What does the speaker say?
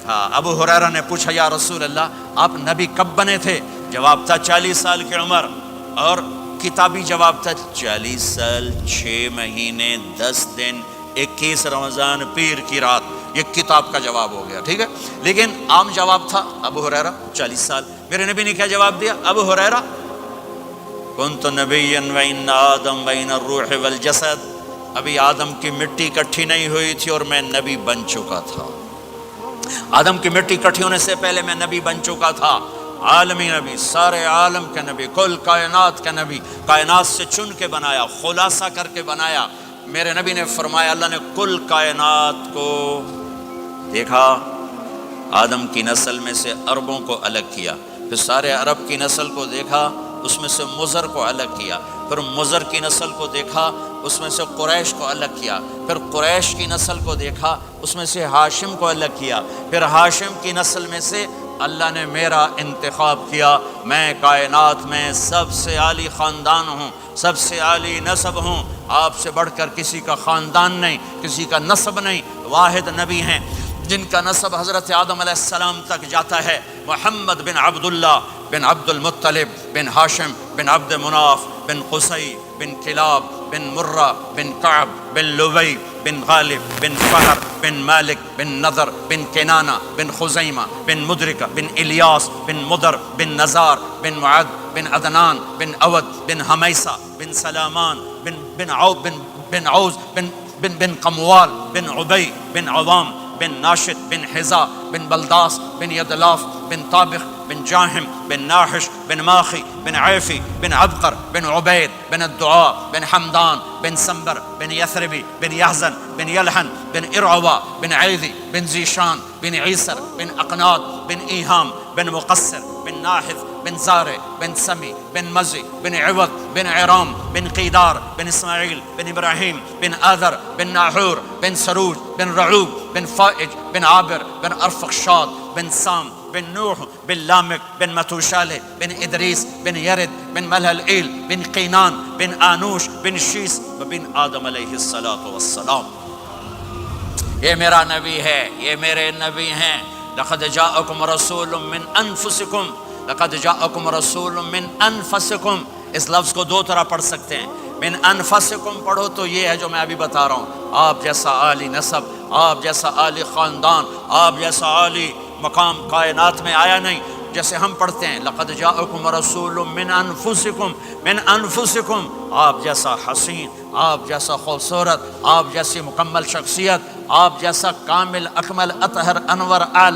ابو ہریرہ نے پوچھا یا رسول اللہ آپ نبی کب بنے تھے؟ جواب تھا 40 سال کی عمر، اور کتابی جواب تھا 40 سال 6 مہینے 10 دن 21 رمضان پیر کی رات۔ یہ کتاب کا جواب ہو گیا، ٹھیک ہے، لیکن عام جواب تھا ابو ہریرہ 40 سال۔ میرے نبی نے کیا جواب دیا؟ ابو ہریرہ کنت نبیا وان آدم بین الروح والجسد، ابھی آدم کی مٹی اکٹھی نہیں ہوئی تھی اور میں نبی بن چکا تھا۔ آدم کی مٹی اکٹھی ہونے سے پہلے میں نبی بن چکا تھا، عالمی نبی، سارے عالم کے نبی، کل کائنات کے نبی، کائنات سے چن کے بنایا، خلاصہ کر کے بنایا۔ میرے نبی نے فرمایا اللہ نے کل کائنات کو دیکھا، آدم کی نسل میں سے عربوں کو الگ کیا، پھر سارے عرب کی نسل کو دیکھا، اس میں سے مضر کو الگ کیا، پھر مضر کی نسل کو دیکھا، اس میں سے قریش کو الگ کیا، پھر قریش کی نسل کو دیکھا، اس میں سے ہاشم کو الگ کیا، پھر ہاشم کی نسل میں سے اللہ نے میرا انتخاب کیا۔ میں کائنات میں سب سے عالی خاندان ہوں، سب سے عالی نسب ہوں، آپ سے بڑھ کر کسی کا خاندان نہیں، کسی کا نسب نہیں، واحد نبی ہیں جن کا نسب حضرت آدم علیہ السلام تک جاتا ہے، محمد بن عبداللہ بن عبد المطلب بن ہاشم بن عبد مناف بن قصی بن کلاب بن مرہ بن کعب بن لبی بن غالب بن فہر بن مالک بن نضر بن کنانہ بن خزیمہ بن مدرکہ بن الیاس بن مدر بن نزار بن معد بن عدنان بن اود بن حمیسہ بن سلامان بن عوز بن قموال بن عبی بن عوام بن ناشد بن حذا بن بلداس بن یدلاف بن طابخ بن جاہم بن ناحش بن ماخی بن عیفی بن عبقر بن عبید بن الدعاء بن حمدان بن سنبر بن یثربی بن یحزن بن یلحن بن ارعوا بن عیدی بن زیشان بن عیسر بن اقناد بن ایہام بن مقصر بن ناحث بن زارع بن سمی بن مزی بن عوض بن عرام بن قیدار بن اسماعیل بن ابراہیم بن آذر بن ناحور بن سروج بن رعوب بن فائج بن عابر بن ارفخشاد بن سام بن نوح بن لامک بن متوشالہ بن ادریس بن یرد بن ملہلئیل بن قینان بن آنوش بن شیس بن آدم علیہ الصلاۃ والسلام۔ یہ میرا نبی ہے، یہ میرے نبی ہیں۔ لقد جاءکم رسول من انفسکم، لقد جاءکم رسول من انفسکم، اس لفظ کو دو طرح پڑھ سکتے ہیں، من انفسکم پڑھو تو یہ ہے جو میں ابھی بتا رہا ہوں، آپ جیسا عالی نسب، آپ جیسا عالی خاندان، آپ جیسا عالی مقام کائنات میں آیا نہیں۔ جیسے ہم پڑھتے ہیں لقد جاءکم رسول من انفسکم، من انفسکم، آپ جیسا حسین، آپ جیسا خوبصورت، آپ جیسی مکمل شخصیت، آپ جیسا کامل اکمل اطہر انور اعلی